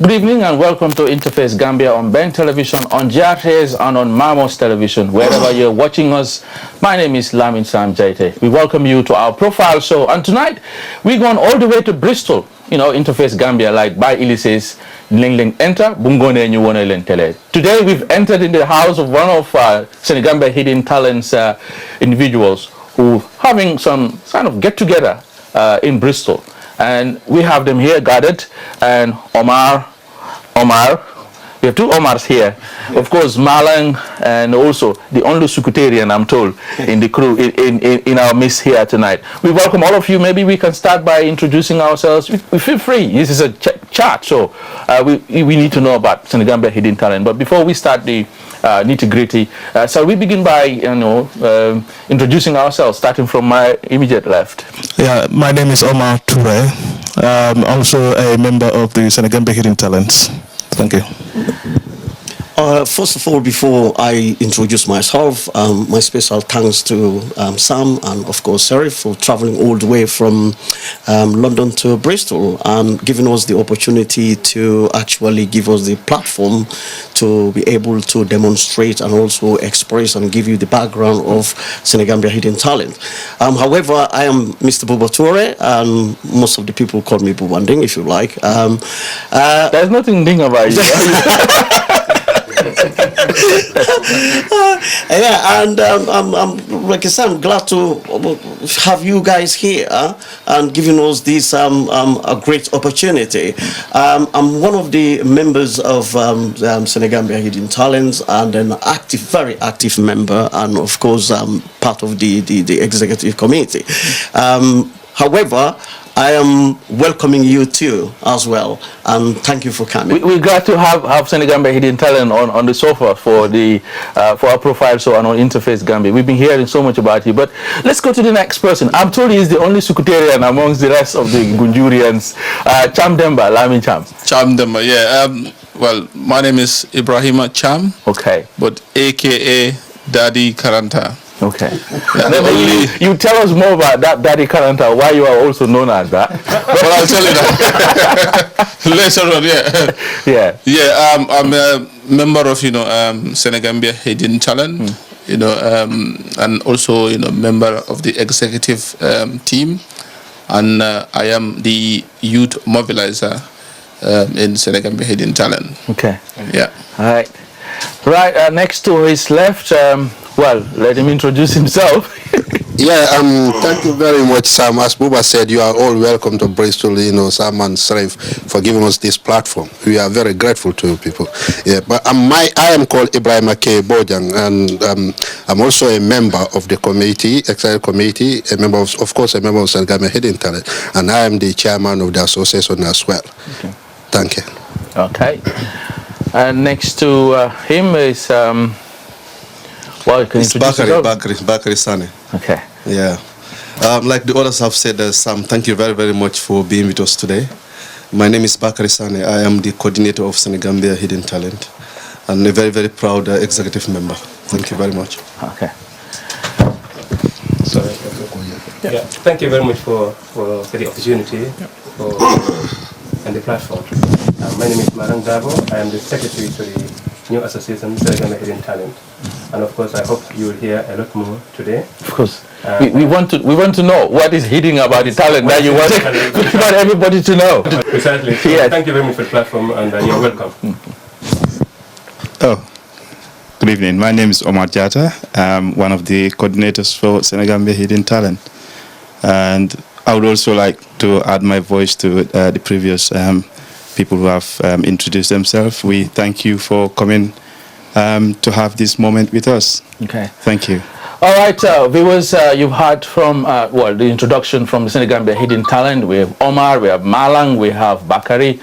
Good evening and welcome to InterFace Gambia on Ben Television, on SGHT and on Mamos Television. Wherever you're watching us, my name is Sam Jaiteh. We welcome you to our profile show, and tonight we're going all the way to Bristol. You know, InterFace Gambia, like by Illises, Ling enter, Bungone Nyuone Tele. Today we've entered in the house of one of Senegambia hidden talents individuals who having some kind of get together in Bristol. And we have them here gathered, and Omar, we have two Omars here. Of course, Malang, and also the only Secretarian, I'm told, in the crew, in our midst here tonight. We welcome all of you. Maybe we can start by introducing ourselves. We feel free. This is a chat, so we need to know about Senegambia hidden talent. But before we start the nitty-gritty, shall we begin by introducing ourselves, starting from my immediate left? Yeah, my name is Omar Touray. I'm also a member of the Senegambia hidden talents. Thank you. First of all, before I introduce myself, my special thanks to Sam and of course Serif for traveling all the way from London to Bristol and giving us the opportunity to actually give us the platform to be able to demonstrate and also express and give you the background of Senegambia hidden talent. However, I am Mr. Buba Touray, and most of the people call me Bubanding, if you like. There's nothing ding about you. Yeah, and I'm like I said, I'm glad to have you guys here and giving us this a great opportunity. I'm one of the members of Senegambia Hidden Talents and an active, very active member, and of course part of the executive committee. However, I am welcoming you too as well, and thank you for coming. We're glad to have Senegambia hidden talent on the sofa for our profile show and on InterFace Gambia. We've been hearing so much about you, but let's go to the next person. I'm told he's the only Secretarian amongst the rest of the Gunjurians. Cham Demba, Lamin Cham. Cham Demba, yeah. Well, my name is Ibrahima Cham. Okay. But AKA Daddy Karanta. Okay. You tell us more about that Daddy Karanta, why you are also known as that. Well, I'll tell you that later on, yeah. Yeah. Yeah, I'm a member of, Senegambia Hidden Talent, and also, member of the executive team. And I am the youth mobilizer in Senegambia Hidden Talent. Okay. Yeah. All right. Right, next to his left, well, let him introduce himself. Yeah, thank you very much, Sam. As Buba said, you are all welcome to Bristol, Sam and Sref, for giving us this platform. We are very grateful to you people. Yeah, but I am called Ibrahim K. Bojang, and I'm also a member of the committee, executive committee, a member of course, a member of Senegambia Hidden Talent, and I am the chairman of the association as well. Okay. Thank you. Okay. And next to him is, well, can you introduce yourself? Bakari Sane. Okay. Yeah. Like the others have said, Sam, thank you very, very much for being with us today. My name is Bakari Sane. I am the coordinator of Senegambia Hidden Talent and a very, very proud executive member. Thank you very much. Okay. Sorry. Yeah. Thank you very much for the opportunity and the platform. My name is Marang Dabo. I am the secretary to the new association, Senegambia Hidden Talent. And of course, I hope you will hear a lot more today. Of course. We want to know what is hidden about the talent that you want everybody to know. Precisely. So yes. Thank you very much for the platform, and you're welcome. Oh, good evening. My name is Omar Jaiteh. I'm one of the coordinators for Senegambia Hidden Talent. And I would also like to add my voice to the previous people who have introduced themselves. We thank you for coming to have this moment with us. Okay. Thank you. All right, viewers, you've heard from, the introduction from the Senegambia Hidden Talent. We have Omar, we have Malang, we have Bakari.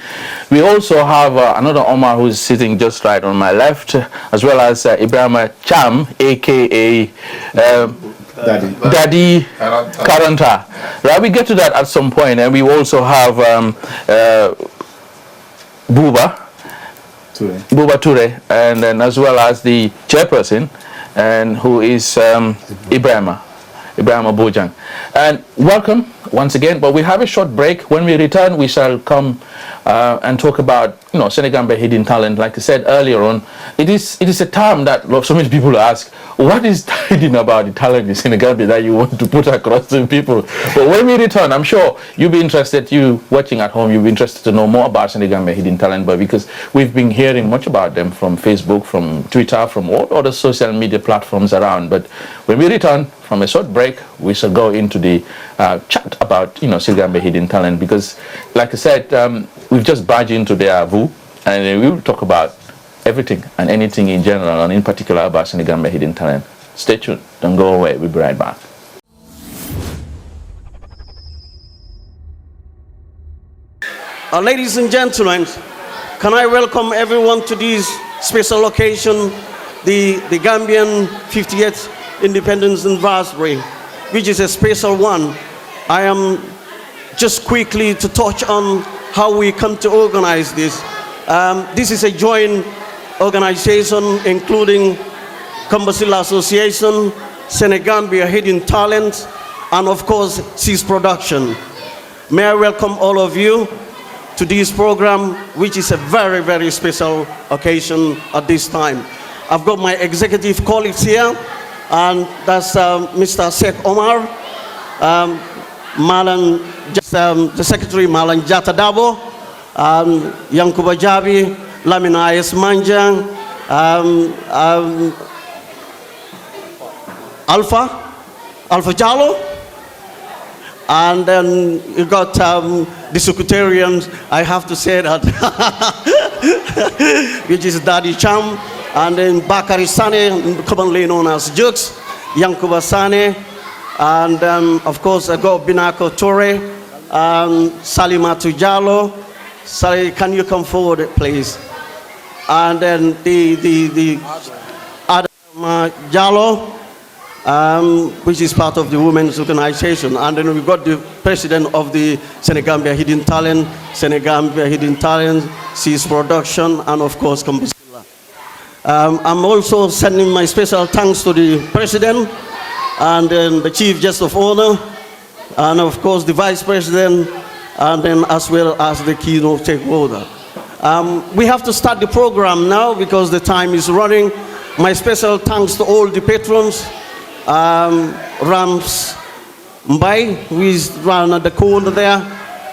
We also have another Omar who's sitting just right on my left, as well as Ibrahima Cham, a.k.a. Daddy Karanta. Right, we get to that at some point, and we also have Buba Touray, and then as well as the chairperson, and who is Ibrahima Bojang. And welcome once again, but we have a short break. When we return, we shall come and talk about, Senegambia hidden talent. Like I said earlier on, it is a term that so many people ask, what is hidden about the talent in Senegambia that you want to put across to people? But when we return, I'm sure you'll be interested, you watching at home, you'll be interested to know more about Senegambia hidden talent, but because we've been hearing much about them from Facebook, from Twitter, from all other social media platforms around. But when we return from a short break, we shall go into the chat about, Senegambia hidden talent, because like I said, we've just barged into their VU, and we will talk about everything and anything in general, and in particular about Senegambia hidden talent. Stay tuned. Don't go away. We'll be right back. Ladies and gentlemen, can I welcome everyone to this special occasion, the Gambian 50th Independence Anniversary, which is a special one. I am just quickly to touch on how we come to organize this. This is a joint organization including Kombasila Association, Senegambia Hidden Talent, and of course, Seas Production. May I welcome all of you to this program, which is a very, very special occasion at this time. I've got my executive colleagues here, and that's Mr. Sheikh Omar, the Secretary Malan Jata Dabo, Yankuba Jabi, Lamina S. Manjang, Alpha Jalo, and then you got the Secretarians, I have to say that, which is Daddy Cham, and then Bakari Sane, commonly known as Jokes, Yankuba Sane, and of course I got Binako Touray, Salima Tujalo. Sorry, can you come forward, please? And then the Adam Jalo, which is part of the women's organization. And then we've got the president of the Senegambia Hidden Talent, Seas Production, and of course, Kombasila. I'm also sending my special thanks to the president, and then the chief guest of honor, and of course the vice president, and then as well as the keynote stakeholder. We have to start the program now because the time is running. My special thanks to all the patrons, Rams Mbai, who is running at the corner there,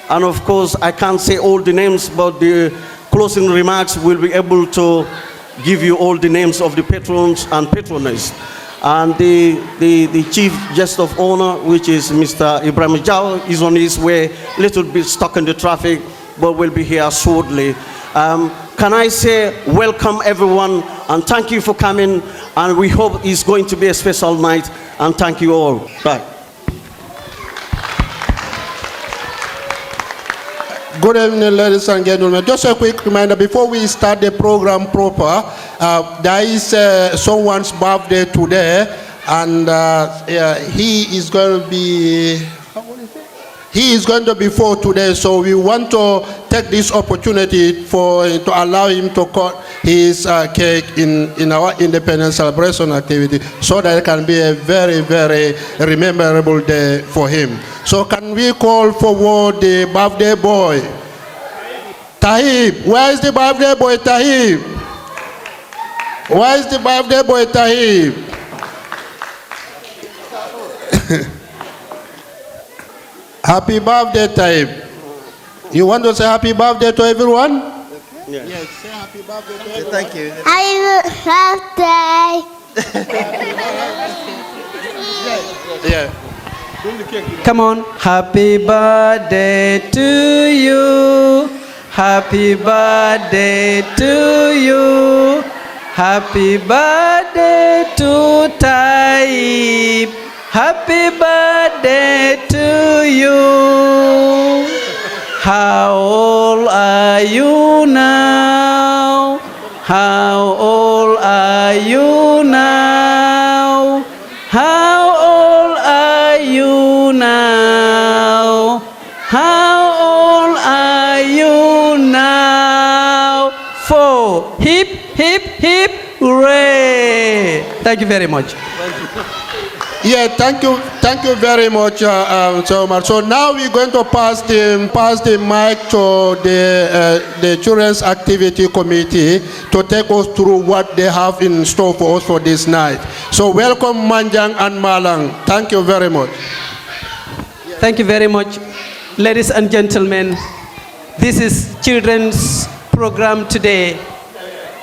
and of course I can't say all the names, but the closing remarks will be able to give you all the names of the patrons and patroness. And the chief guest of honor, which is Mr. Ibrahim Jao, is on his way, a little bit stuck in the traffic, but will be here shortly. Can I say welcome everyone, and thank you for coming, and we hope it's going to be a special night, and thank you all. Bye. Good evening, ladies and gentlemen. Just a quick reminder, before we start the program proper, there is someone's birthday today, and he is going to be, he is going to be 4 today, so we want to take this opportunity to allow him to cut his cake in our independence celebration activity, so that it can be a very, very rememberable day for him. So can we call forward the birthday boy? Tahib, where is the birthday boy, Tahib? Where is the birthday boy, Tahib? Happy birthday, Tahib. You want to say happy birthday to everyone? Yes. Yes, say happy birthday to everyone. Thank you. Happy birthday. Yeah. Come on. Happy birthday to you. Happy birthday to you. Happy birthday to Taib. Happy birthday to you. How old are you now? How old are you now? How old are you now? How old are you now? 4. Hip, hip, hip, hooray! Thank you very much. Yeah, thank you very much, so much. So now we're going to pass the mic to the Children's Activity Committee to take us through what they have in store for us for this night. So welcome Manjang and Malang. Thank you very much. Thank you very much, ladies and gentlemen. This is children's program today.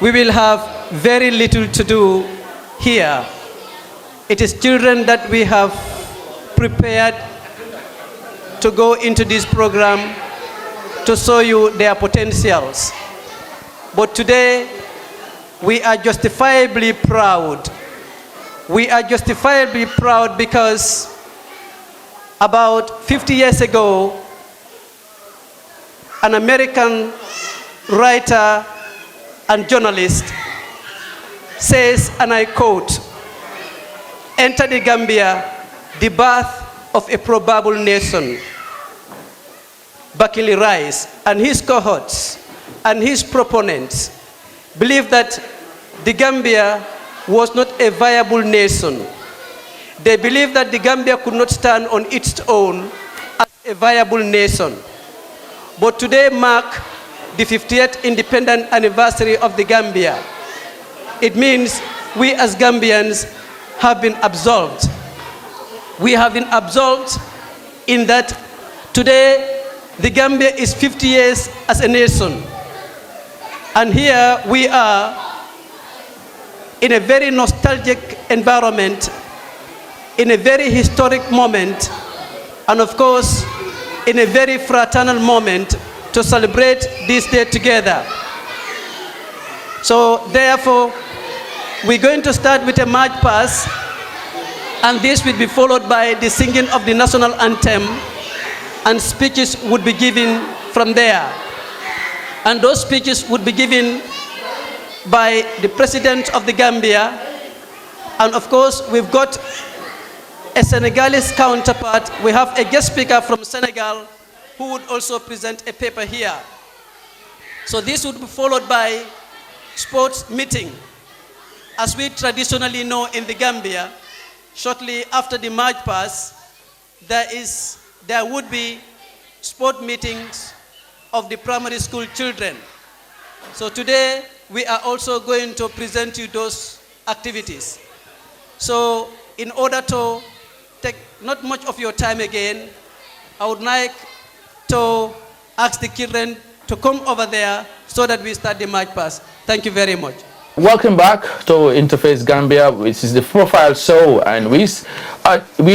We will have very little to do here. It is children that we have prepared to go into this program to show you their potentials. But today, we are justifiably proud. We are justifiably proud because about 50 years ago, an American writer and journalist says, and I quote, "Enter the Gambia, the birth of a probable nation." Bakili Rice and his cohorts and his proponents believe that the Gambia was not a viable nation. They believe that the Gambia could not stand on its own as a viable nation. But today mark the 50th independent anniversary of the Gambia. It means we as Gambians have been absolved. We have been absolved in that today the Gambia is 50 years as a nation. And here we are in a very nostalgic environment, in a very historic moment, and of course, in a very fraternal moment to celebrate this day together. So therefore, we're going to start with a march past, and this will be followed by the singing of the national anthem, and speeches would be given from there. And those speeches would be given by the President of the Gambia, and of course, we've got a Senegalese counterpart. We have a guest speaker from Senegal who would also present a paper here. So this would be followed by sports meeting. As we traditionally know in the Gambia, shortly after the march past, there would be sport meetings of the primary school children. So today, we are also going to present you those activities. So in order to take not much of your time again, I would like to ask the children to come over there so that we start the march past. Thank you very much. Welcome back to InterFace Gambia, which is the profile show, and we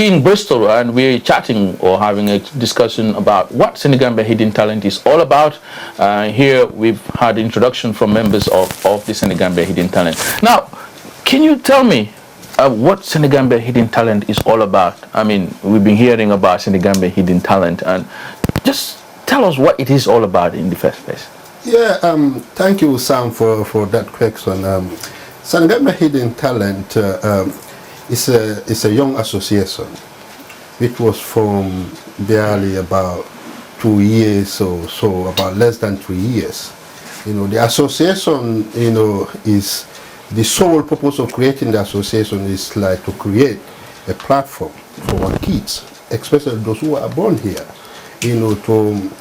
in Bristol, and we're chatting or having a discussion about what Senegambia Hidden Talent is all about. Here we've had introduction from members of the Senegambia Hidden Talent. Now, can you tell me what Senegambia Hidden Talent is all about? I mean, we've been hearing about Senegambia Hidden Talent, and just tell us what it is all about in the first place. Yeah, thank you, Sam, for that question. Senegambia Hidden Talent is a young association which was formed barely about 2 years or so, about less than 3 years. You know, the association, you know, is the sole purpose of creating the association is like to create a platform for our kids, especially those who are born here, you know, to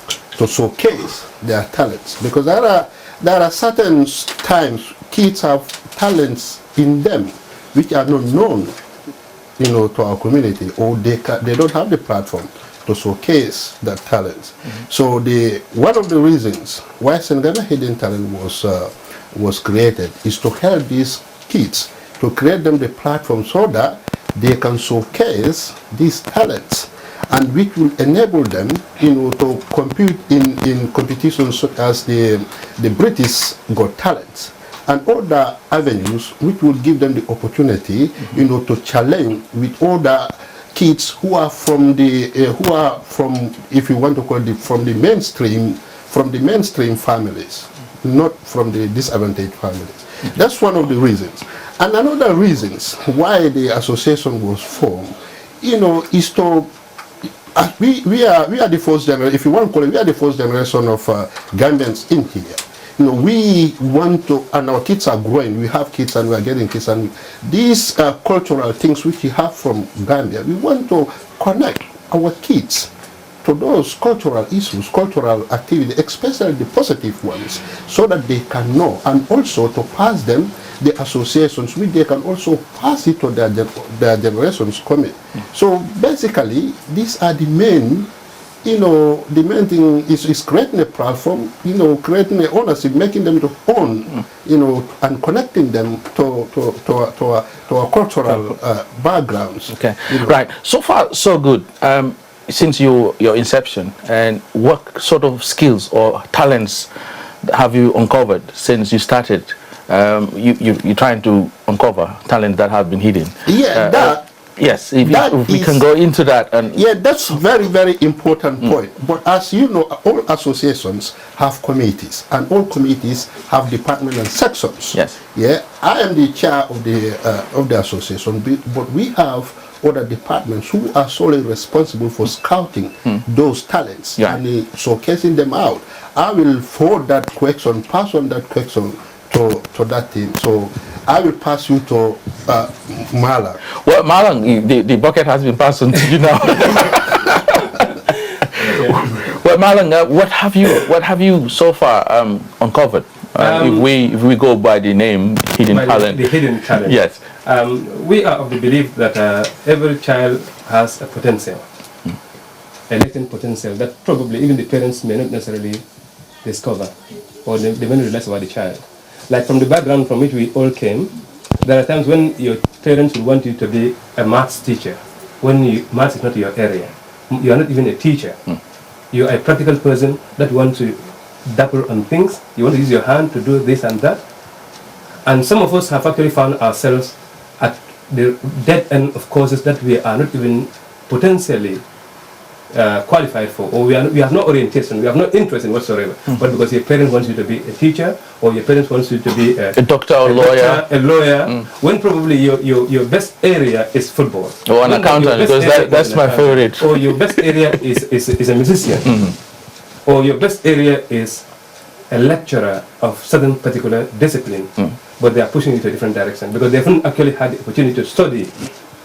showcase their talents, because there are certain times kids have talents in them which are not known, you know, to our community, or they don't have the platform to showcase that talents. So one of the reasons why Senegambia Hidden Talent was created is to help these kids, to create them the platform so that they can showcase these talents, and which will enable them, you know, to compete in competitions such as the British Got Talent and other avenues, which will give them the opportunity, you know, to challenge with other kids who are from if you want to call it, from the mainstream families, not from the disadvantaged families. That's one of the reasons. And another reasons why the association was formed, you know, is to we are the first generation, if you want to call it, we are the first generation of Gambians in here. we want to, and our kids are growing. We have kids and we are getting kids, and these cultural things which we have from Gambia, we want to connect our kids to those cultural issues, cultural activity, especially the positive ones, so that they can know, and also to pass them the associations which they can also pass it to their generations coming. So basically, these are the main, the main thing is creating a platform, creating an ownership, making them to own, and connecting them to our cultural backgrounds. Okay, right. So far, so good. Since your inception, and what sort of skills or talents have you uncovered since you started? You're trying to uncover talent that have been hidden. Yeah, yes, if we can go into that. And yeah, that's very, very important point. But as you know, all associations have committees, and all committees have departments and sections. Yes. Yeah, I am the chair of the association, but we have other departments who are solely responsible for scouting those talents and showcasing them out. I will forward that question, pass on that question to that team. So I will pass you to Malang. Well, Malang, the bucket has been passed on to you now. Well, Malang, what have you so far uncovered? If we go by the name hidden talent. The hidden talent. Yes. We are of the belief that every child has a potential, a latent potential that probably even the parents may not necessarily discover, or they may not realize about the child. Like from the background from which we all came, there are times when your parents will want you to be a maths teacher, when maths is not your area. You are not even a teacher. You are a practical person that wants to dabble on things. You want to use your hand to do this and that. And some of us have actually found ourselves at the dead end of courses that we are not even potentially qualified for, or we have no orientation, we have no interest in whatsoever. But because your parents wants you to be a teacher, or your parents wants you to be a doctor or a lawyer, when probably your best area is football. Or an accountant, because that's my favorite. Or your best area is a musician. Or your best area is a lecturer of certain particular discipline, but they are pushing you to a different direction because they haven't actually had the opportunity to study,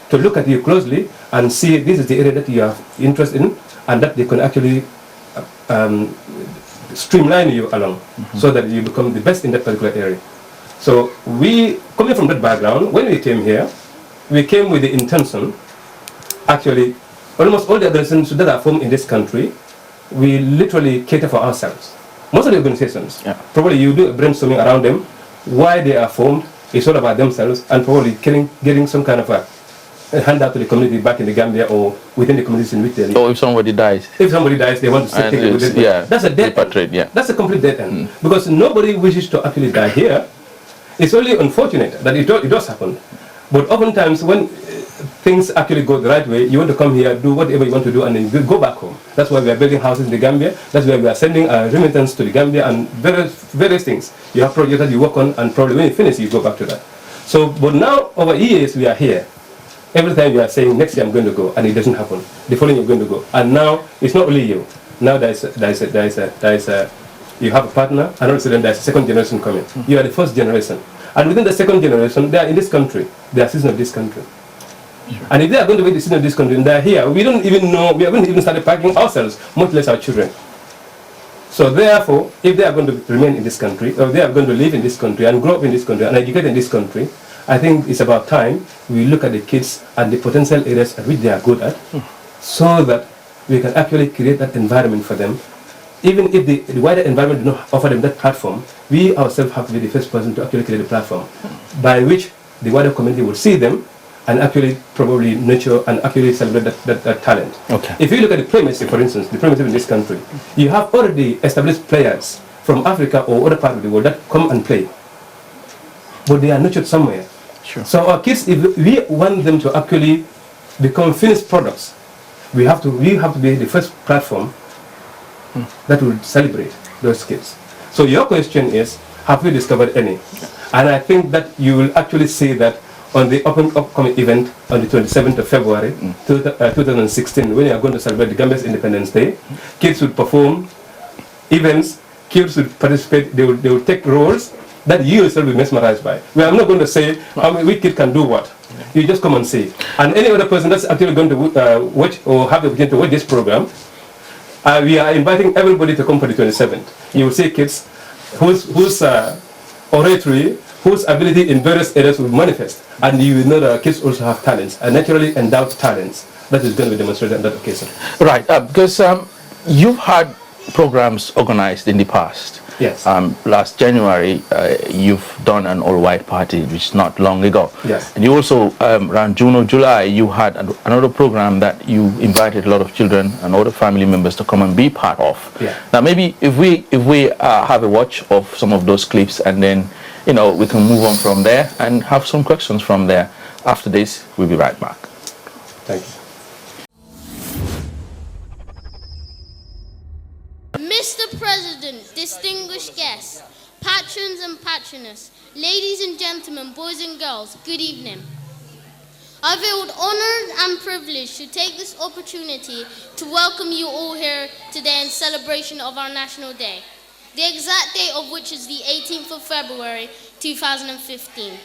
to look at you closely and see this is the area that you have interest in, and that they can actually streamline you along so that you become the best in that particular area. So we, coming from that background, when we came here, we came with the intention, actually, almost all the organizations that are formed in this country, we literally cater for ourselves. Most of the organizations, probably you do a brainstorming around them, why they are formed, it's all about themselves, and probably getting some kind of a handout to the community back in the Gambia or within the communities in which they live. Or if somebody dies. If somebody dies, they want to take it with it. Yeah, that's a dead end. That's a complete dead end. Because nobody wishes to actually die here. It's only unfortunate that it does happen. But oftentimes when things actually go the right way, you want to come here, do whatever you want to do, and then go back home. That's why we are building houses in the Gambia. That's why we are sending remittance to the Gambia and various things. You have projects that you work on, and probably when you finish, you go back to that. So, but now over years we are here. Every time we are saying next year I'm going to go, and it doesn't happen. The following you're going to go, and now it's not only you. Now you have a partner, and also then there's a second generation coming. You are the first generation, and within the second generation, they are in this country. They are citizens of this country. And if they are going to be the citizens of this country and they are here, we don't even know, we haven't even started packing ourselves, much less our children. So therefore, if they are going to remain in this country, or they are going to live in this country and grow up in this country and educate in this country, I think it's about time we look at the kids and the potential areas at which they are good at, so that we can actually create that environment for them. Even if the wider environment does not offer them that platform, we ourselves have to be the first person to actually create a platform by which the wider community will see them and actually probably nurture and actually celebrate that talent. Okay. If you look at the Premiership, for instance, the Premiership in this country, you have already established players from Africa or other parts of the world that come and play. But they are nurtured somewhere. Sure. So our kids, if we want them to actually become finished products, we have to be the first platform that will celebrate those kids. So your question is, have we discovered any? And I think that you will actually see that on the upcoming event on the 27th of February 2016, when you are going to celebrate the Gambia's Independence Day, kids will perform events kids will participate, they will take roles that you yourself will be mesmerized by. Well, I'm not going to say how many which kid can do what. You just come and see. And any other person that's actually going to watch or have the opportunity to watch this program, we are inviting everybody to come for the 27th. You will see kids whose oratory, whose ability in various areas will manifest. And you will know that kids also have talents, and naturally endowed talents. That is going to be demonstrated on that occasion. Right, because you've had programs organized in the past. Yes. Last January, you've done an all-white party, which is not long ago. Yes. And you also, around June or July, you had another program that you invited a lot of children and other family members to come and be part of. Yeah. Now, maybe if we have a watch of some of those clips, and then, we can move on from there and have some questions from there. After this, we'll be right back. Thank you. Mr. President, distinguished guests, patrons and patronesses, ladies and gentlemen, boys and girls, good evening. I feel honored and privileged to take this opportunity to welcome you all here today in celebration of our National Day, the exact date of which is the 18th of February 2015.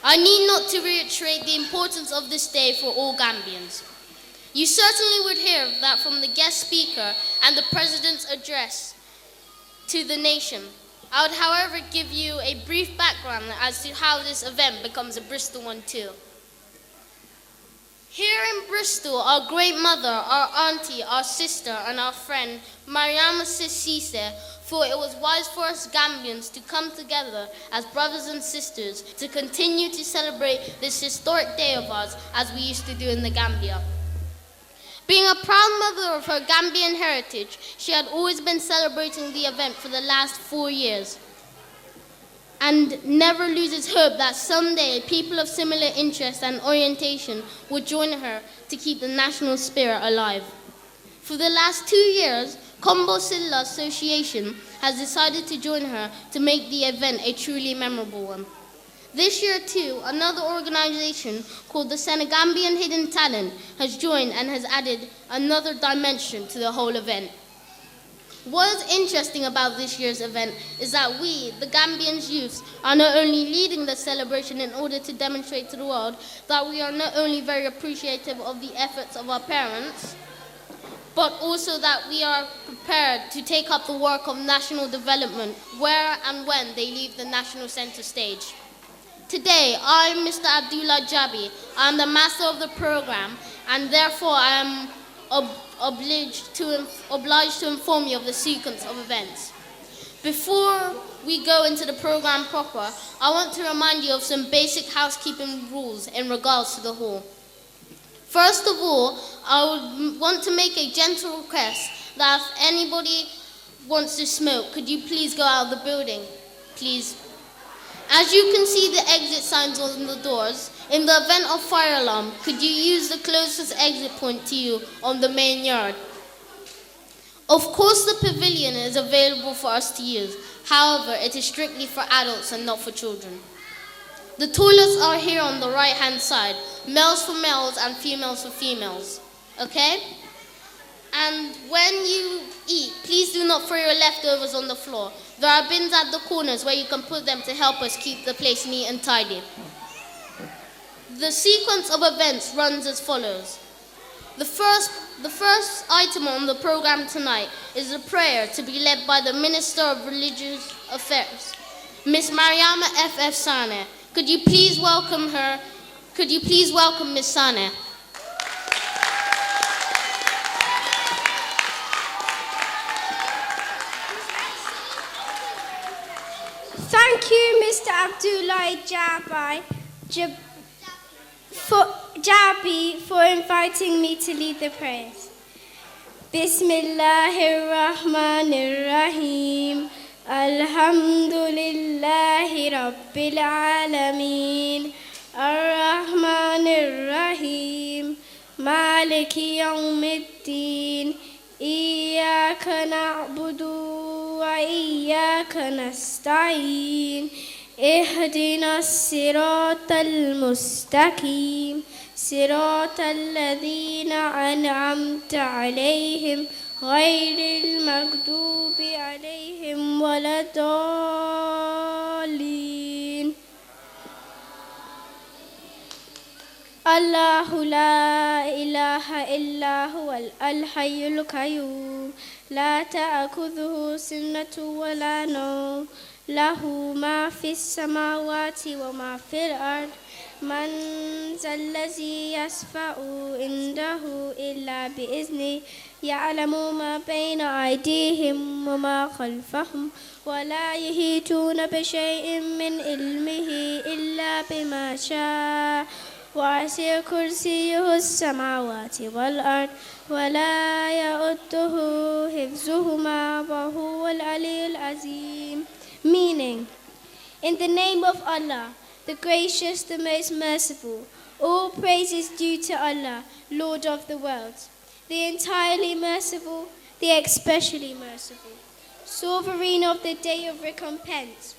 I need not to reiterate the importance of this day for all Gambians. You certainly would hear that from the guest speaker and the President's address to the nation. I would, however, give you a brief background as to how this event becomes a Bristol one too. Here in Bristol, our great mother, our auntie, our sister, and our friend, Mariama Sissise, thought it was wise for us Gambians to come together as brothers and sisters to continue to celebrate this historic day of ours as we used to do in the Gambia. Being a proud mother of her Gambian heritage, she had always been celebrating the event for the last 4 years and never loses hope that someday people of similar interest and orientation would join her to keep the national spirit alive. For the last 2 years, Combo Silla Association has decided to join her to make the event a truly memorable one. This year too, another organization called the Senegambian Hidden Talent has joined and has added another dimension to the whole event. What is interesting about this year's event is that we, the Gambians youths, are not only leading the celebration in order to demonstrate to the world that we are not only very appreciative of the efforts of our parents, but also that we are prepared to take up the work of national development where and when they leave the national center stage. Today, I am Mr. Abdullah Jabi. I am the master of the program, and therefore I am obliged to inform you of the sequence of events. Before we go into the program proper, I want to remind you of some basic housekeeping rules in regards to the hall. First of all, I would want to make a gentle request that if anybody wants to smoke, could you please go out of the building, please? As you can see the exit signs on the doors, in the event of fire alarm, could you use the closest exit point to you on the main yard? Of course, the pavilion is available for us to use. However, it is strictly for adults and not for children. The toilets are here on the right-hand side, males for males and females for females, okay? And when you eat, please do not throw your leftovers on the floor. There are bins at the corners where you can put them to help us keep the place neat and tidy. The sequence of events runs as follows. The first item on the program tonight is a prayer to be led by the Minister of Religious Affairs, Miss Mariama F.F. Sane. Could you please welcome her? Could you please welcome Miss Sane? Thank you, Mr. Abdullah Jabi, for inviting me to lead the prayers. Bismillahirrahmanirrahim. Alhamdulillahi Rabbil Alameen. Ar-Rahmanir-Rahim. Maliki Yawmiddin. إياك نعبد وإياك نستعين اهدنا الصراط المستقيم صراط الذين أنعمت عليهم غير المغضوب عليهم ولا الضالين الله لا إله إلا هو الحي القيوم لا تأخذه سنة ولا نوم له ما في السماوات وما في الأرض من ذا الذي يشفع عنده إلا بإذنه يعلم ما بين أيديهم وما خلفهم ولا يحيطون بشيء من علمه إلا بما شاء وسع كرسيه السماوات والأرض ولا يؤوده حفظهما وهو العلي العظيم. Meaning, in the name of Allah, the gracious, the most merciful, all praise is due to Allah, Lord of the worlds, the entirely merciful, the especially merciful, sovereign of the day of recompense.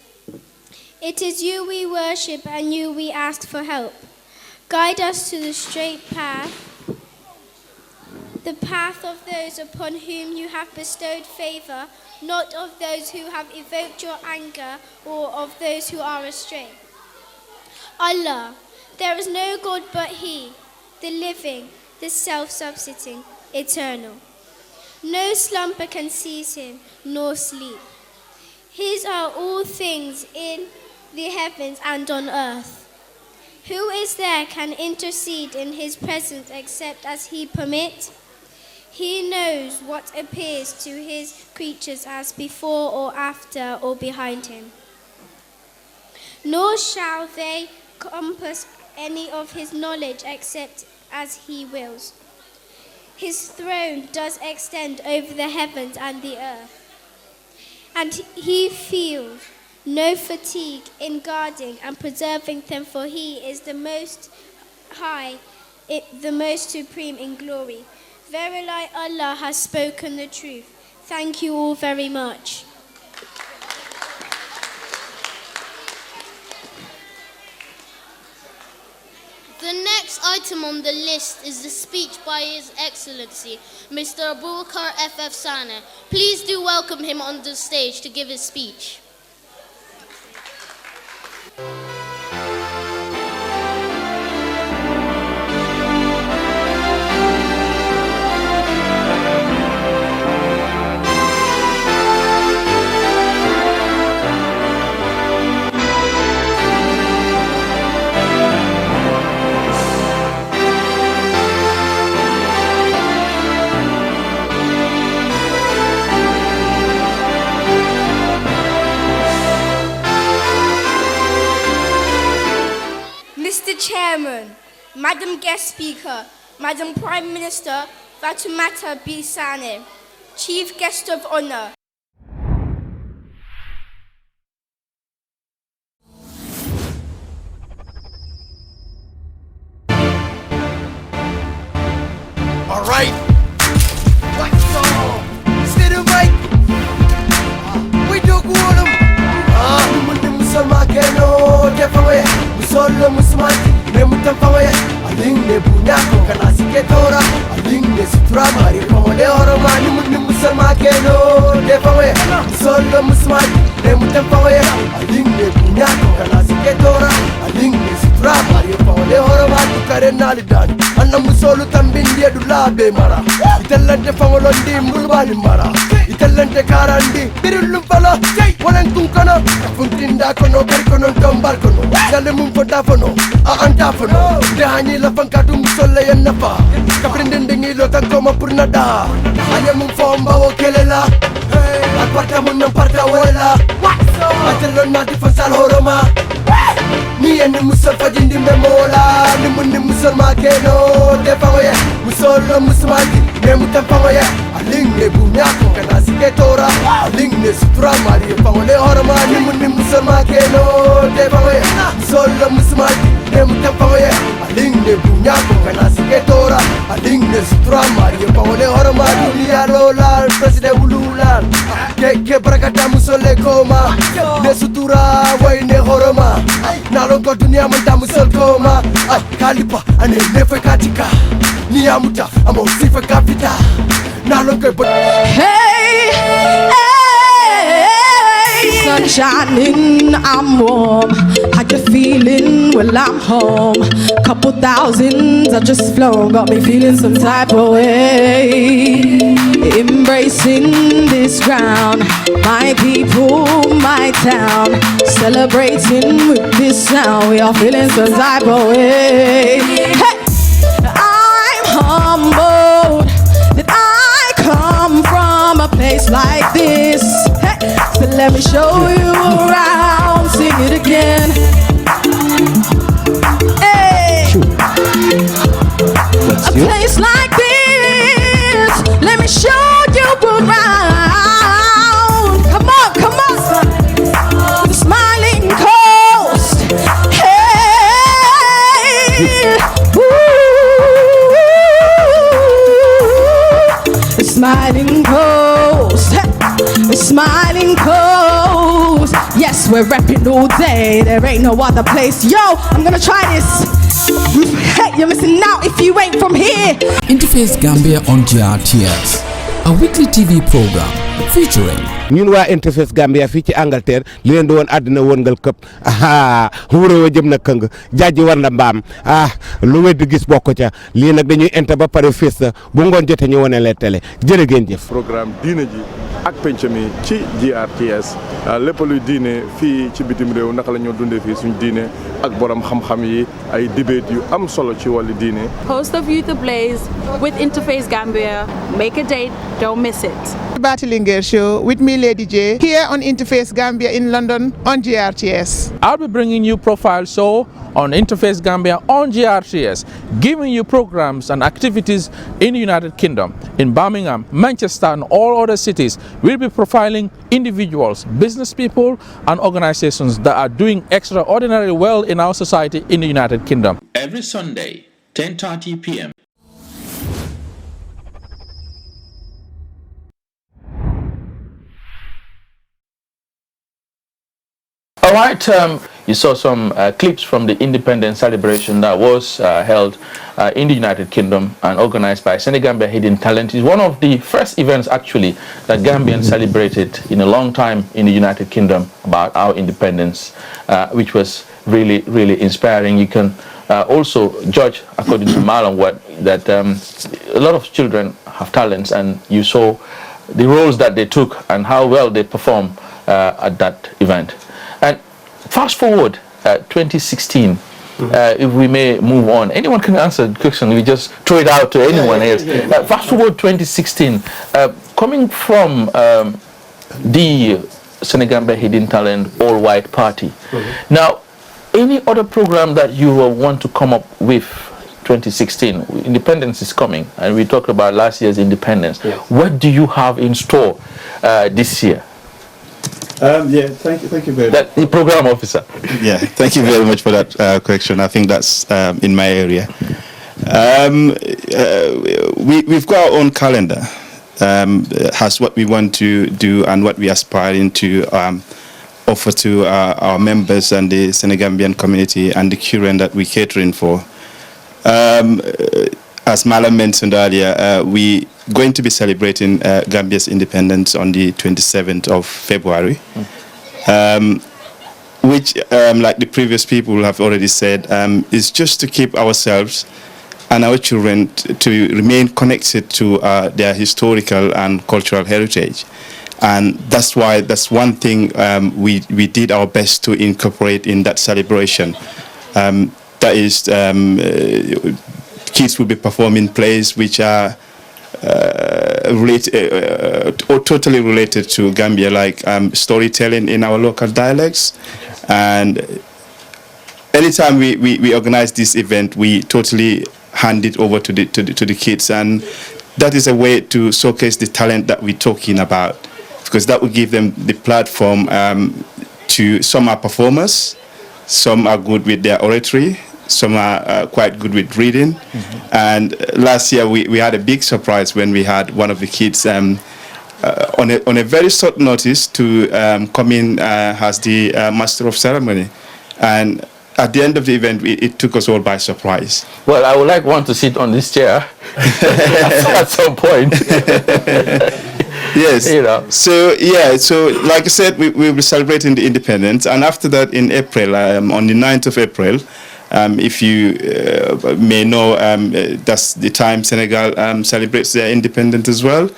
It is you we worship and you we ask for help. Guide us to the straight path, the path of those upon whom you have bestowed favor, not of those who have evoked your anger or of those who are astray. Allah, there is no God but He, the living, the self-subsisting, eternal. No slumber can seize Him, nor sleep. His are all things in the heavens and on earth. Who is there can intercede in His presence except as He permit? He knows what appears to His creatures as before or after or behind Him. Nor shall they compass any of His knowledge except as He wills. His throne does extend over the heavens and the earth, and He feels no fatigue in guarding and preserving them, for He is the most high, the most supreme in glory. Verily Allah has spoken the truth. Thank you all very much. The next item on the list is the speech by His Excellency, Mr. Abubakar F.F. Sane. Please do welcome him on the stage to give his speech. Mr. Chairman, Madam Guest Speaker, Madam Prime Minister Fatoumata B. Sane, Chief Guest of Honor. All right, let's go. Stay the mic. We do good. Musulman keno defawe, musolo musmati, ne mutafawe. Aling ne bunya ko kana sike Toura, aling ne sutura mari pole oroma ni musulman keno defawe, musolo musmati, ne mutafawe. Aling ne bunya ko kana sike Toura, aling ne sutura mari pole oroma tukare nalidan. Anna musolo tambindi edulabe mara, itellante fangolondi mbulbani mara, itellante karandi birulum pala, walang tungkana, funtinda kono karikono tombar kono, jale mumfota fono, anta fono, dehani la fankadu musolle yennafa, kaprindende ngilo tankoma purnada, anya mumfomba wokelela, aparta munam parta wala, atelon na difasal horoma, ni ene musol fajindi memola, ni munni musol makeno, defawe, musolo musmati, ne mutafawe, aling ne bunyako kana sike Toura, aling ne sutura mari pawole horoma, ni munni musol makeno, defawe, musolo musmati, ne mutafawe, aling ne bunyako kana sike Toura, aling ne sutura mari pawole horoma, dunia rola, president ulula, ke barakata musole koma, ne sutura way ne horoma, nalongo dunia manda musol koma, kalipa ane nefe katika, ni amuta ama usife kapita, naa la koy bët. Sun shining, I'm warm. How you feeling? Well, I'm home. Couple thousands I just flown, got me feeling some type of way. Embracing this ground, my people, my town. Celebrating with this sound, we are feeling some type of way. Hey, I'm humbled that I come from a place like this. So let me show you around, sing it again. Hey, a place like this, let me show you around. Come on, come on. The smiling coast. Hey, ooh, the smiling coast. The smiling coast. Yes, we're repping all day. There ain't no other place. Yo, I'm gonna try this. Hey, you're missing out if you ain't from here. InterFace Gambia on GRTS, a weekly TV program featuring ñun waa InterFace Gambia fii ci Angleterre li leen di woon àddina wëngal këpp wuré wa jëm na këng jaaji war na mbaam lu wedd gis bokk ca lii nag dañuy inter ba pare fees bu ngoon jotee ñu wone leen télé jërë ngeen jëf. programme diine ji ak penc mi ci GRTS lépp luy diine fii ci bitim réew naka la ñoo dundee fii suñ diine ak borom xam-xam yi ay debate yu am solo ci wàllu diine. Host of Youth Ablaze with InterFace Gambia. Make a date, don't miss it. Battlinger Show with me, Lady J, here on InterFace Gambia in London on GRTS. I'll be bringing you Profile Show on InterFace Gambia on GRTS, giving you programs and activities in the United Kingdom, in Birmingham, Manchester, and all other cities. We'll be profiling individuals, business people, and organizations that are doing extraordinarily well in our society in the United Kingdom. Every Sunday, 10:30 p.m. All right, you saw some clips from the independence celebration that was held in the United Kingdom and organized by Senegambia Hidden Talent. It's one of the first events actually that Gambians celebrated in a long time in the United Kingdom about our independence, which was really, really inspiring. You can also judge, according to Marlon, that a lot of children have talents, and you saw the roles that they took and how well they performed at that event. And fast forward 2016, if we may move on. Anyone can answer the question. We just throw it out to anyone else. Fast forward 2016, coming from the Senegambia Hidden Talent all-white party. Now, any other program that you want to come up with 2016? Independence is coming, and we talked about last year's independence. What do you have in store this year? Yeah, thank you very much. The program officer. Yeah, thank you very much for that question. I think that's in my area. We've got our own calendar. Has what we want to do and what we aspiring to offer to our members and the Senegambian community and the children that we're catering for. As Malam mentioned earlier, we going to be celebrating Gambia's independence on the 27th of February, which, like the previous people have already said, is just to keep ourselves and our children to remain connected to their historical and cultural heritage. And that's why that's one thing we did our best to incorporate in that celebration. That is, kids will be performing plays which are or totally related to Gambia, like storytelling in our local dialects. And anytime we organize this event, we totally hand it over to the kids, and that is a way to showcase the talent that we're talking about, because that will give them the platform to. Some are performers, some are good with their oratory, some are quite good with reading. And last year we had a big surprise when we had one of the kids on a very short notice to come in as the master of ceremony. And at the end of the event, it took us all by surprise. Well, I would like one to sit on this chair at some point. Yes. So like I said, we will be celebrating the independence, and after that, in April, on the 9th of April, if you may know, that's the time Senegal celebrates their independence as well.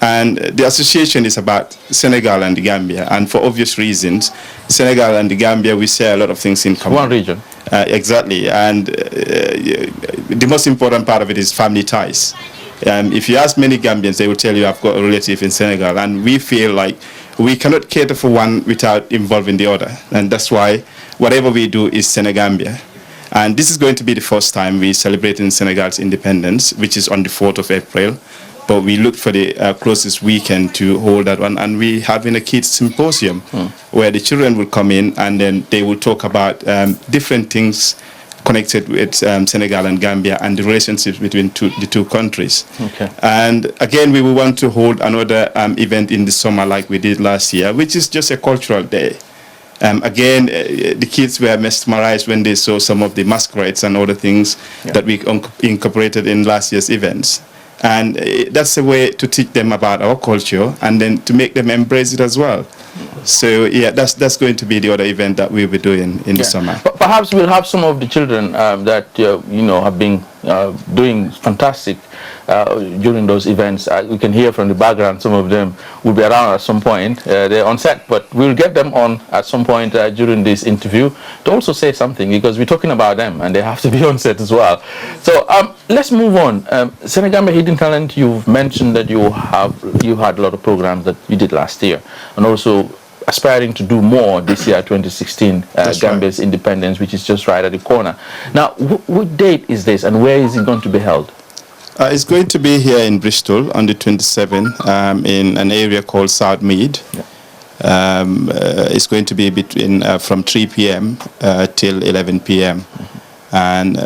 And the association is about Senegal and the Gambia, and for obvious reasons, Senegal and the Gambia, we share a lot of things in common. One region. Exactly, and the most important part of it is family ties. If you ask many Gambians, they will tell you, I've got a relative in Senegal, and we feel like we cannot cater for one without involving the other, and that's why whatever we do is Senegambia. And this is going to be the first time we celebrate in Senegal's independence, which is on the 4th of April. But we look for the closest weekend to hold that one, and we having a kids symposium where the children will come in and then they will talk about different things connected with Senegal and Gambia and the relationships between the two countries. Okay. And again, we will want to hold another event in the summer like we did last year, which is just a cultural day. Again, the kids were mesmerized when they saw some of the masquerades and other things that we incorporated in last year's events. And that's a way to teach them about our culture and then to make them embrace it as well. So yeah, that's going to be the other event that we'll be doing in the summer. But perhaps we'll have some of the children that have been doing fantastic during those events. We can hear from the background some of them will be around at some point. They're on set, but we'll get them on at some point during this interview to also say something, because we're talking about them and they have to be on set as well. So let's move on. Senegambia Hidden Talent, you've mentioned that you had a lot of programs that you did last year, and also aspiring to do more this year, 2016, Gambia's independence, which is just right at the corner. Now, what date is this and where is it going to be held? It's going to be here in Bristol on the 27th in an area called South Mead. It's going to be between from 3 p.m. till 11 p.m. And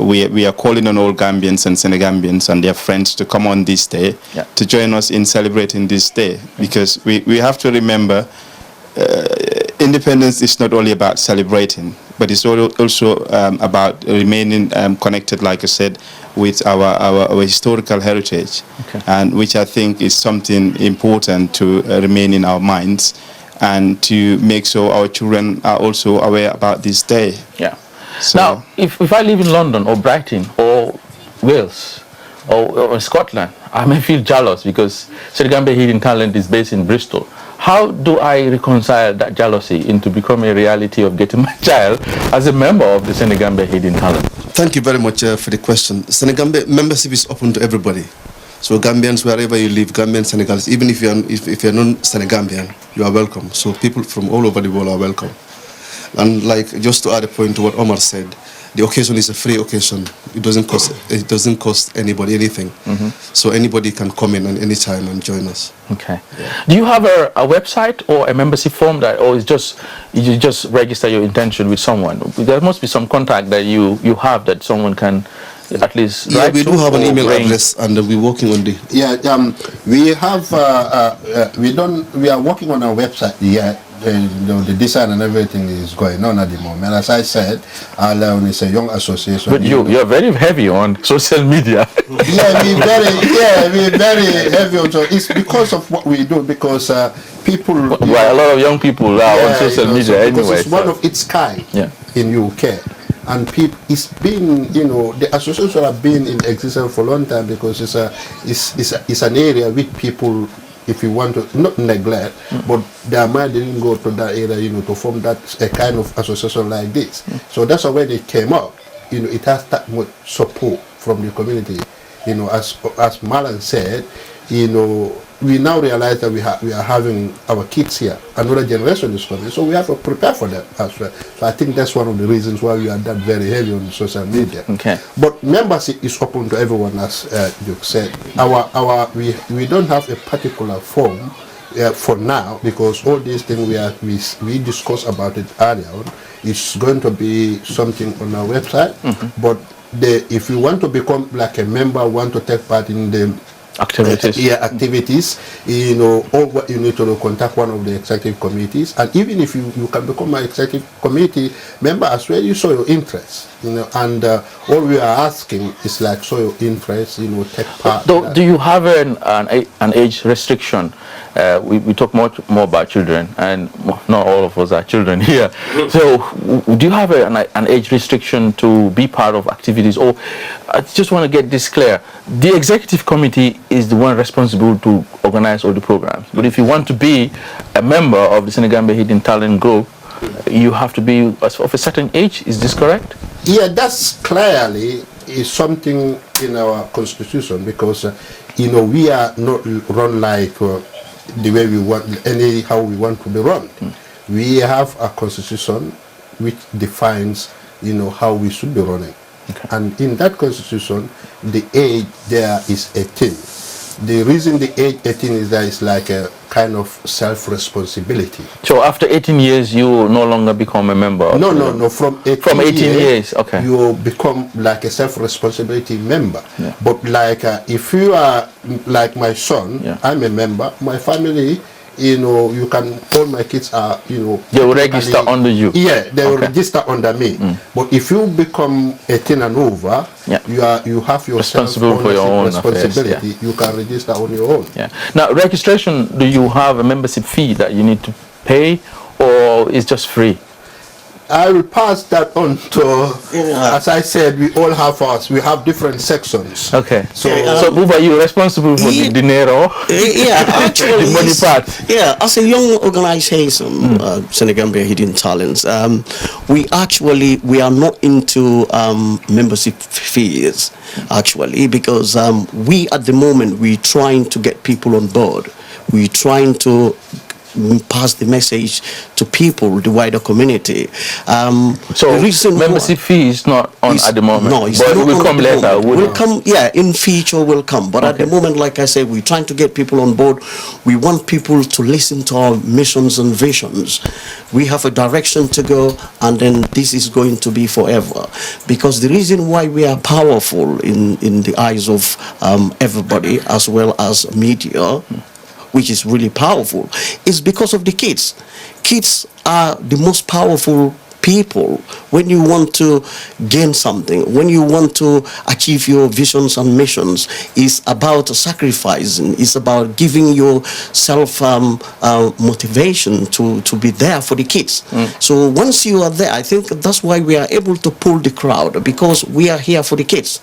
we are calling on all Gambians and Senegambians and their friends to come on this day to join us in celebrating this day, because we have to remember independence is not only about celebrating, but it's also about remaining connected, like I said, with our historical heritage, and which I think is something important to remain in our minds and to make sure our children are also aware about this day. Yeah. So now, if I live in London or Brighton or Wales or Scotland, I may feel jealous because Senegambia Hidden Talent is based in Bristol. How do I reconcile that jealousy into becoming a reality of getting my child as a member of the Senegambia Hidden Talent? Thank you very much for the question. Senegambia membership is open to everybody. So Gambians, wherever you live, Gambian Senegalese, even if you're non-Senegambian, you are welcome. So people from all over the world are welcome. And like, just to add a point to what Omar said, the occasion is a free occasion. It doesn't cost anybody anything. So anybody can come in at any time and join us. Okay. Yeah. Do you have a website or a membership form that, or is just you just register your intention with someone? There must be some contact that you have that someone can at least write to. We do have an email address, and we're working on the. We have we are working on our website yet. The design and everything is going on at the moment. As I said, Alone is a young association. But you're very heavy on social media. we're very heavy on. So it's because of what we do. Because people. Well, a lot of young people are on social media anyway. It's one of its kind in UK. And people, it's been, the association have been in existence for a long time because it's an area which people, if you want to, not neglect, but their mind didn't go to that area, to form that a kind of association like this. So that's when it came up. It has that much support from the community. As Malan said, we now realize that we are having our kids here. Another generation is coming, so we have to prepare for them as well. So I think that's one of the reasons why we are that very heavy on social media. Okay. But membership is open to everyone, as Njok said. We don't have a particular form for now, because all these things we discussed about it earlier on. It's going to be something on our website. But if you want to become like a member, want to take part in the activities. Activities. You know, all what you need to do, contact one of the executive committees, and even if you can become an executive committee member as well, you show your interest. You know, and all we are asking is like show your interest. You know, take part. Do you have an age restriction? We talk much more about children, and not all of us are children here. So, do you have an age restriction to be part of activities? Or I just want to get this clear: the executive committee is the one responsible to organize all the programs. But if you want to be a member of the Senegambia Hidden Talent Group, you have to be of a certain age. Is this correct? Yeah, that's clearly is something in our constitution, because you know, we are not run like the way we want, how we want to be run. We have a constitution which defines, you know, how we should be running. And in that constitution, the age there is 18. The reason the age 18 is that it's like a kind of self-responsibility. So after 18 years, you no longer become a member? No. From 18 years, okay. You become like a self-responsibility member. Yeah. But like if you are like my son, I'm a member. My family, you know, you can, all my kids are, you know, they will register under you. Yeah, they will register under me. But if you become 18 and over, you have your responsible for your own responsibility. Affairs, you can register on your own. Yeah. Now, registration, do you have a membership fee that you need to pay, or is just free? I will pass that on to, as I said, we all have ours. We have different sections. Okay. So Buba, you responsible for the dinero? Actually, the money part. Yeah, as a young organization, Senegambia Hidden Talents, we are not into membership fees, actually, because we at the moment, we're trying to get people on board. We're trying to pass the message to people, the wider community. So membership fee is not on at the moment. No, it's but not it will come later. Will come, in future will come. But at the moment, like I said, we're trying to get people on board. We want people to listen to our missions and visions. We have a direction to go, and then this is going to be forever. Because the reason why we are powerful in the eyes of everybody, as well as media, which is really powerful, is because of the kids. Kids are the most powerful people when you want to gain something, when you want to achieve your visions and missions. It's about sacrificing, it's about giving yourself motivation to be there for the kids. So once you are there, I think that's why we are able to pull the crowd, because we are here for the kids.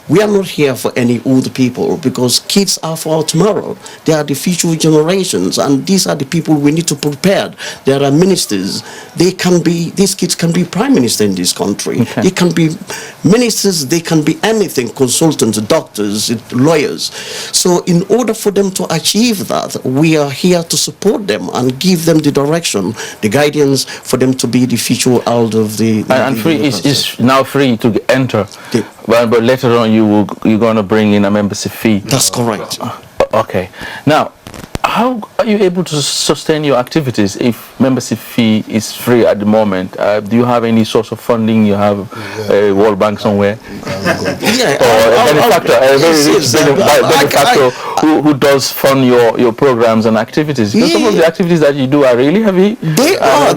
We are not here for any old people, because kids are for our tomorrow. They are the future generations, and these are the people we need to prepare. There are ministers. These kids can be prime minister in this country. Okay. They can be ministers, they can be anything, consultants, doctors, lawyers. So in order for them to achieve that, we are here to support them and give them the direction, the guidance for them to be the future out of the... And free is now free to enter. But later on, you're going to bring in a membership fee. That's correct. Okay. Now, how are you able to sustain your activities if membership fee is free at the moment? Do you have any source of funding? You have a World Bank somewhere? Or a benefactor, a very rich benefactor who does fund your programs and activities? Because some of the activities that you do are really heavy. They are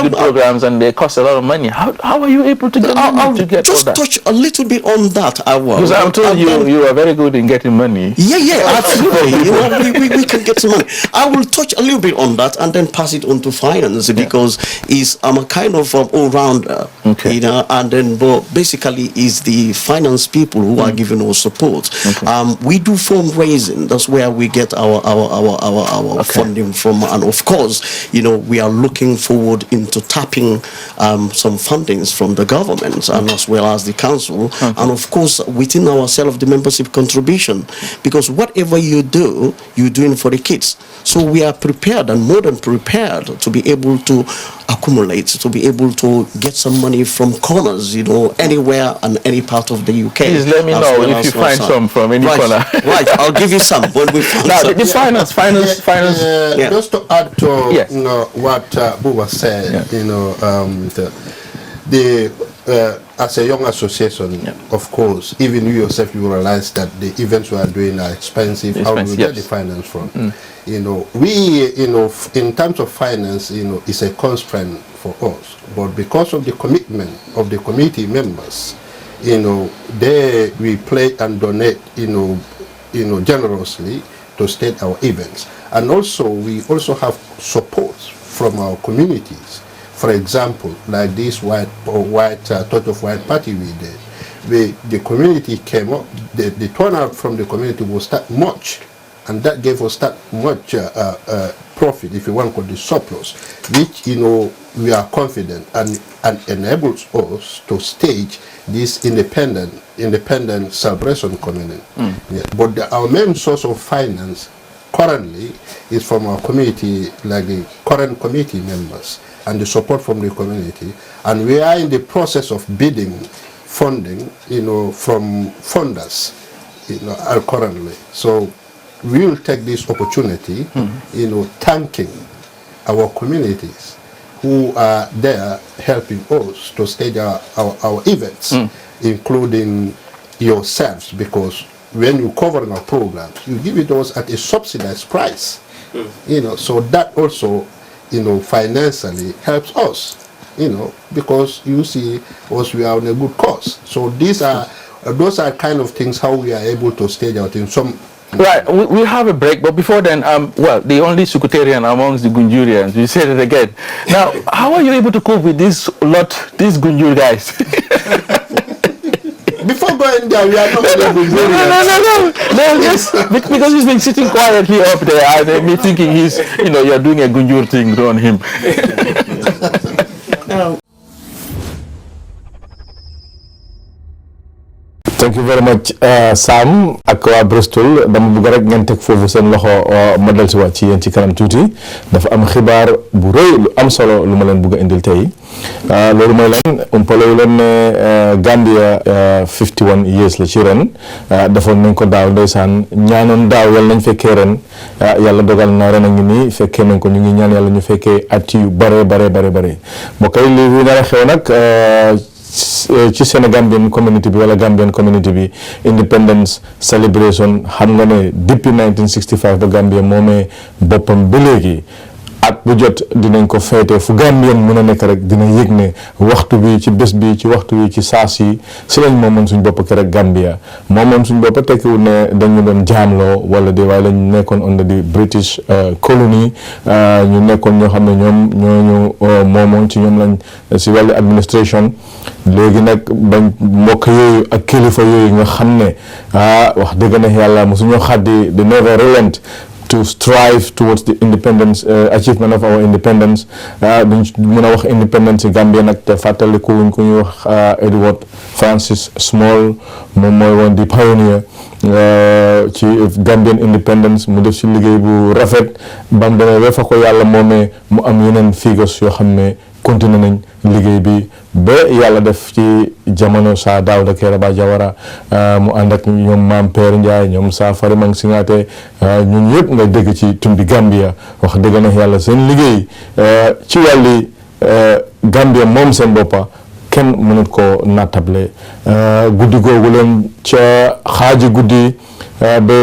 good programs, and they cost a lot of money. How are you able to get money to get all that? Just touch a little bit on that. Because I'm told you are very good in getting money. Yeah, absolutely. You know, we can get some money. I will touch a little bit on that and then pass it on to finance, because I'm a kind of all-rounder, you know, and then basically is the finance people who are giving us support. We do fundraising. That's where we get our funding from, and of course, you know, we are looking forward into tapping some fundings from the government and as well as the council, and of course within ourselves the membership contribution, because whatever you do, you're doing for the kids. So we are prepared and more than prepared to be able to accumulate, to be able to get some money from corners, you know, anywhere and any part of the UK. Please let me know if you find some from any corner. Right, I'll give you some when we find now, some. the finance. Just to add to you know, what Buba said, you know, the as a young association, of course, even you yourself, you realize that the events we are doing are expensive. How do we get the finance from? You know, we, you know, in terms of finance, you know, it's a constraint for us. But because of the commitment of the committee members, you know, we pledge and donate, you know, generously to stage our events. And also, we also have support from our communities. For example, like this Touch of White party we did, the community came up, the turnout from the community was that much, and that gave us that much profit, if you want to call it surplus, which, you know, we are confident and enables us to stage this independent celebration community. Yeah. But our main source of finance currently is from our community, like the current committee members, and the support from the community. And we are in the process of bidding funding, you know, from funders, you know, currently. So we will take this opportunity, you know, thanking our communities who are there helping us to stage our events, including yourselves, because when you cover our programs, you give it to us at a subsidized price. You know, so that also, you know, financially helps us, you know, because you see us, we are on a good cause. So those are kind of things how we are able to stage out in some. Right, we'll have a break, but before then, well, the only Secretarian amongst the Gunjurians, you said it again. Now, how are you able to cope with these Gunjur guys? Before going there, we are not going to No, just because he's been sitting quietly up there, and me thinking he's, you know, you're doing a Gunjur thing on him. Thank you very much Sam ak waa Bristol dama bëgg rek ngeen teg foofu seen loxo ma del si waat ci yéen ci kanam tuuti dafa am xibaar bu rëy lu am solo lu ma leen bëgg a indil tey loolu mooy lan umpalewu leen ne Gambia 51 years la ci ren defoon nañ ko daaw ndeysaan ñaanoon daaw yàlla nañ fekkee ren yàlla dogal na ren a ngi nii fekkee nañ ko ñu ngi ñaan yàlla ñu fekkee at yu bare moo koy li nar a xew nag ci Sénégambian community bi wala Gambian community bi independence celebration xam nga ne depuis 1965 ba Gambia moomee boppam ba léegi at bu jot dinañ ko feete fu Gambien mën a nekk rek dina yëg ne waxtu bi ci bés bi ci waxtu bi ci saas yi si lañ moomoon suñ bopp ke rek Gambia moomoon suñ bopp tekkiwul ne dañu doon jaamloo wala de waaye lañ nekkoon under the British colony ñu nekkoon ñoo xam ne ñoom ñooñu moomoon ci ñoom lañ si wàllu administration léegi nag bañ mbokk yooyu ak kilifa yooyu nga xam ne wax dëgg na yàlla mosuñoo xaddi the never relent to strive towards the independence achievement of our independence duñ mën a wax independence ci Gambia nag te fàttaliku wuñ ku ñuy wax Edward Francis Small moom mooy woon di pioneer ci Gambian independence mu def ci liggéey bu rafet bam demee ba fa ko yàlla moomee mu am yeneen figures yoo xam ne continué nañ liggéey bi ba yàlla def ci jamono Sir Dawda Kairaba Jawara mu ànd ak ñoom Maam Père Ndiaye ñoom Sir Farimang Singate ñun yëpp nga dégg ci tumbi Gambia wax dëgg na yàlla seen liggéey ci wàlli Gambia moom seen boppa kenn mënut ko nattable guddi googu leen ca xaaji guddi ba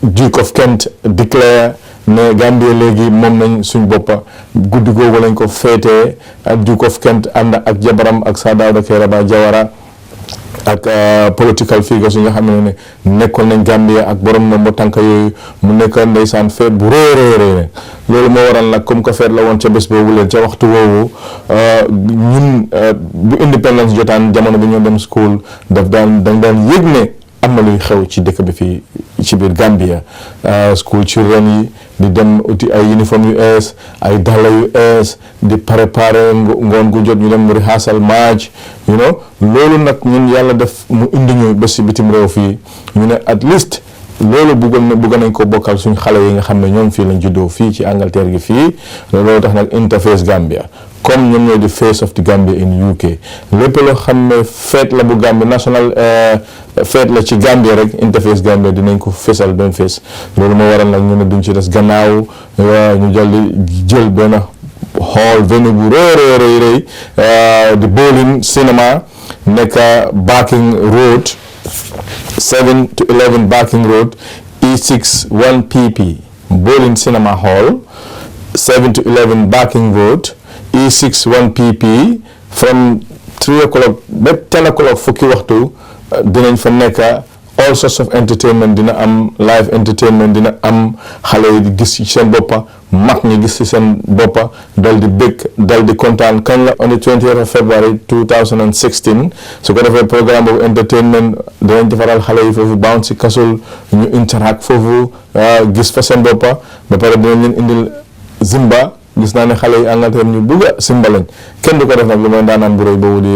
Duke of Kent declare ne Gambia léegi moom nañ suñ boppa guddi googu lañ ko féetee ak Duke of Kent ànd ak jabaram ak Sir Dawda Kairaba Jawara ak political figures yi nga xam ne nekkoon nañ Gambia ak borom nombo tànk yooyu mu nekk ndeysaan feet bu réeréeré loolu moo waral nag comme que feet la woon ca bés boobu leen ca waxtu woowu ñun bu independence jotaan jamono bi ñoo dem school dañ daan yëg ne am na luy xew ci dëkk bi fii ci biir Gambia school children yi di dem uti ay uniforme yu ees ay dàlla yu ees di préparer ngoon gu jot ñu dem rehearsal match you know loolu nag ñun yàlla def mu indi ñu ba si bitim réew fii ñu ne at least loolu bëgg nañ ko bokkal suñ xale yi nga xam ne ñoom fii lañ juddoo fii ci Angleterre gi fii loolu tax nag InterFace Gambia comme ñoom ñooy di face of the Gambia in UK lépp loo xam ne fête la bu Gambia national fête la ci Gambia rek InterFace Gambia dinañ ko fesal benn fees loolu moo waral nag ñu ne duñ ci des gannaaw ñu jël benn hall venue bu rëy di bowling cinema nekk Barking Road 7 to 11 Barking Road E6 1PP bowling cinema hall 7 to 11 Barking Road E6 1PP from 3 o'clock ba 10 o'clock fukki waxtu dinañ fa nekk all sorts of entertainment dina am live entertainment dina am xale yi di gis ci seen boppa mag ñi gis ci seen boppa dal di bëgg dal di kontaan kañ la on the 20th of February 2016 su ko defee programme boobu entertainment dinañ defaral xale yi foofu bounce ci castle ñu interact foofu gis fa seen boppa ba pare dinañ leen indil zimba gis naa ne xale yi Angleterre ñu bugg a simba lañ kenn du ko def nag lu may daanaan bu rëy boobu di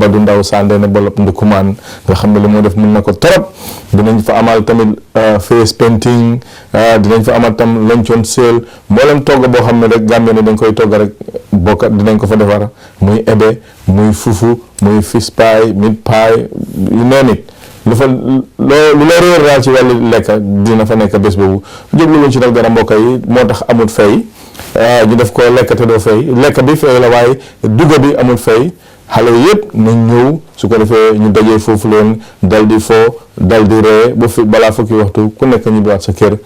Badou Ndaw Sandé ne bolop ndukumaan nga xam ne li moo def mun na ko trop dinañ fa amal tamit face painting dinañ fa amal tam luncheon sale mboolem togg boo xam ne rek Gambie ne dañ koy togg rek bokkat dinañ ko fa defar muy ebe muy fufu muy fish pie meat pie you name it lu fa lu la réer daal ci wàllu lekk dina fa nekk bés boobu jubluwuñ ci nag dara mbokk yi moo tax amul fay ñu def ko lekk te doo fay lekk bi fay la waaye dugga bi amul fay xale yëpp nañ ñëw su ko defee ñu dajee foofu leen dal di foo dal di ree ba fi balaa fukki waxtu ku nekk ñu biwaat sa kër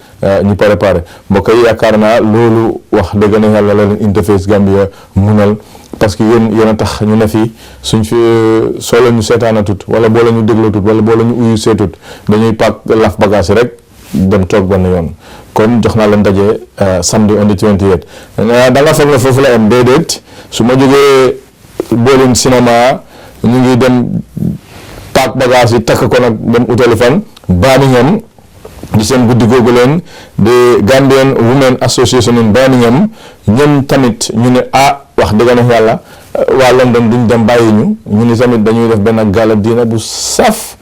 ñu préparé mbokk yi yaakaar naa loolu wax dëgg na yàlla la leen InterFace Gambia munal parce que yéen a tax ñu ne fii suñ fi soo la ñu seetaanatut wala boo la ñu déglatut wala boo la ñu uyu seetut dañuy paak laf bagage rek dem toog benn yoon kon jox naa leen daje samedi on the 28 da nga foog ne foofu la am déedéet su ma jógee booleen cinéma ñu ngi dem paak bagage yi takk ko nag dem utali fan Birmingham di seen guddi googu leen di Gambian Women Association in Birmingham ñoom tamit ñu ne wax dëgg na yàlla waa London duñ dem bàyyi ñu ni tamit dañuy def benn gala dina bu saf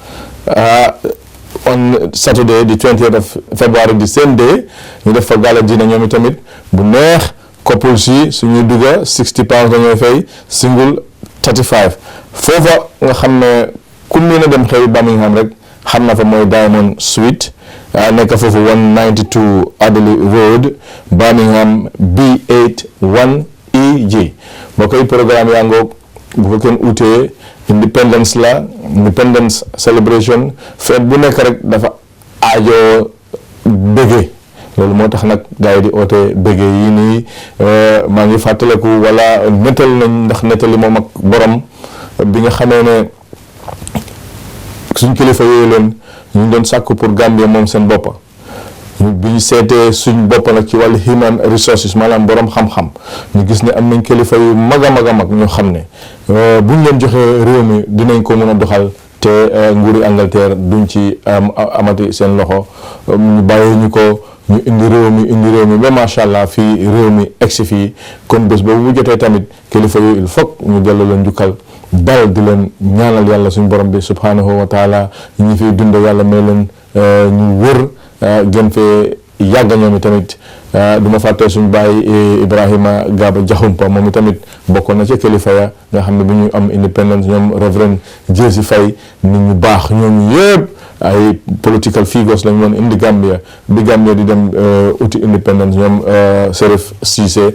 on Saturday the 20th of February the same day ñu def fa gala dina ñoom tamit bu neex couple si suñuy dugga £60 dañuy fay single 35 foofa nga xam ne ku mën a dem xewi Birmingham rek xam na fa mooy Diamond Suite nekk foofu 192 Adderley Road Birmingham B8 1EG boo koy programme yaa ngoog bu ko kenn utee independence la independence celebration fête bu nekk rek dafa aajo bëggee loolu moo tax nag gars yi di oote bëggee yi nii maa ngi fàttaleku wala nettal nañ ndax nettali moom ak borom bi nga xamee ne suñ kilifa yooyu leen ñu doon sàkku pour Gambia moom seen boppa bi ñu seetee suñ bopp nag ci wàllu human resources maanaam borom xam-xam ñu gis ne am nañ kilifa yu mag a mag ñoo xam ne buñ leen joxee réew mi dinañ ko mën a doxal te nguuri Angleterre duñ ci amati seen loxo ñu bàyyee ñu ko ñu indi réew mi ba macha allah fii réew mi egsi fii kon bés boobu bu jotee tamit kilifa yu il faut ñu delloo leen njukkal dal di leen ñaanal yàlla suñ borom bi subhanahu wa taala ñi fiy dund yàlla may leen ñu wër gën fee yàgg ñoom tamit du ma fàtte suñ bàyyi Ibrahima Gaba Jaxumpa moom tamit bokkoon na ci kilifa ya nga xam ne bu ñu am independence ñoom Reverend Jocey Faye nit ñu baax ñoom yëpp ay political figures lañ woon indi Gambia bi Gambia di dem uti independence ñoom Serif Cissé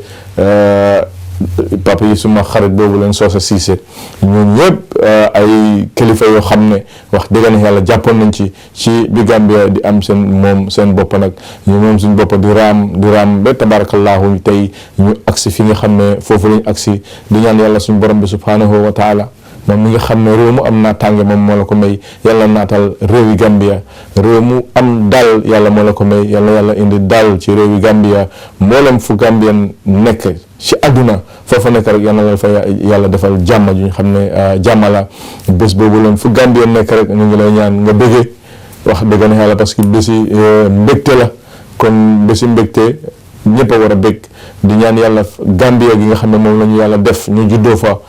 papa yi suma xarit boobu leen Soosa Cissé ñoom ñëpp ay kilifa yoo xam ne wax dëgg na yàlla jàppoon nañ ci bi Gambia di am seen bopp nag ñu moom suñ bopp di raam ba tabarakallahu tey ñu agsi fi nga xam ne foofu lañ agsi di ñaan yàlla suñ borom bi subhanahu wa taala moom mi nga xam ne réew mu am naa tànge moom moo la ko may yàlla naatal réewi Gambia réew mu am dal yàlla moo la ko may yàlla indi dal ci réewi Gambia mboolem fu Gambien nekk ci àdduna foofa nekk rek yàlla la fa yàlla defal jàmm ju ñu xam ne jàmm la bés boobu leen fu Gambien nekk rek ñu ngi lay ñaan nga bëggee wax dëgg na yàlla parce que bési mbégte la kon bési mbégte ñëpp a war a bëgg di ñaan yàlla Gambia gi nga xam ne moom la ñu yàlla def ñu juddoo fa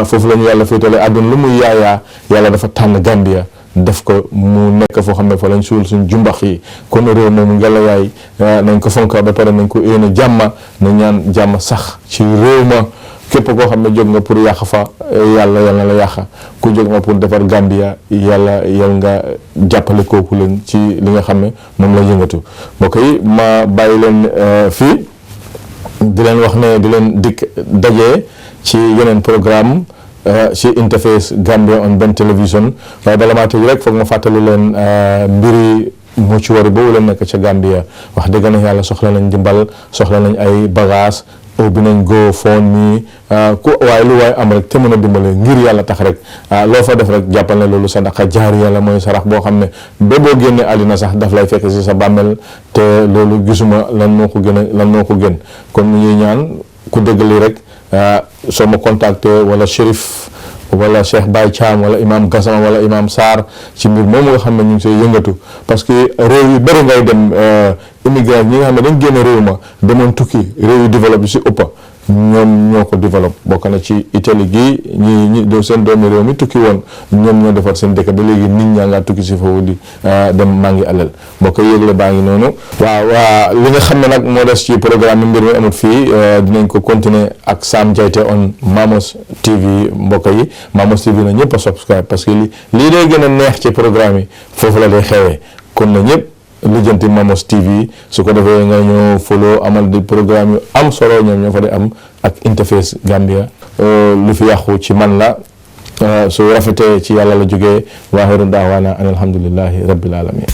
foofu la ñu yàlla féetale àdduna lu muy yaayaa yàlla dafa tànn Gambia def ko mu nekk foo xam ne fa lañ suul suñ jumbax yi kon réew moomu ngela yaay nañ ko fonka ba pare nañ ko yéene jàmma na ñaan jàmm sax ci réew ma képp koo xam ne jóg nga pour yàq fa yàlla na la yàq ku jóg nga pour defar Gambia yàlla nga jàppale kooku leen ci li nga xam ne moom la yëngatu mbokk yi ma bàyyi leen fii di leen wax ne di leen dikk daje ci yeneen programme ci InterFace Gambia on Ben Television waaye bala maa tëj rek foog ma fàttali leen mbiri mortuary boobu la nekk ca Gambia wax dëgg na yàlla soxla nañ dimbal soxla nañ ay bagage ubbi nañ GoFundMe ku waaye lu waaye am rek te mën a dimbale ngir yàlla tax rek loo fa def rek jàppal ne loolu sadaqa jaariya la mooy sarax boo xam ne ba boo génnee àddina sax daf lay fekk si sa bàmmeel te loolu gisuma lan moo ko gën kon ñu ngi ñaan ku dégg lii rek soo ma contacté wala Chérif wala Cheikh Baye Thiam wala Imam Gassama wala Imam Sarr ci mbir moomu nga xam ne ñu ngi see yëngatu parce que réew yu bëri ngay dem immigrant ñi nga xam ne dañ génn réew ma demoon tukki réew yu développé yu si ëppa ñoom ñoo ko développé bokk na ci Italie gi ñi seen doomi réew mi tukki woon ñoom ñoo defar seen dëkk ba léegi nit ñaa ngaa tukki si foofu di dem maa ngi alal mbokk yëgle baa ngi noonu waaw li nga xam ne nag moo des ci programme bi mbir mi amut fii dinañ ko continuer ak Sam Jaiteh on MAMOSTV mbokk yi MAMOSTV na ñëpp a subscribe parce que lii day gën a neex ci programme yi foofu la day xewee kon na ñëpp lijjanti MAMOSTV su ko defee nga ñëw follow amal di programme yu am solo ñoom ñoo fa di am ak InterFace Gambia lu fi yàqu ci man la su rafetee ci yàlla la jógee waaxiru daawaana an alhamdulillahi rabbil alamin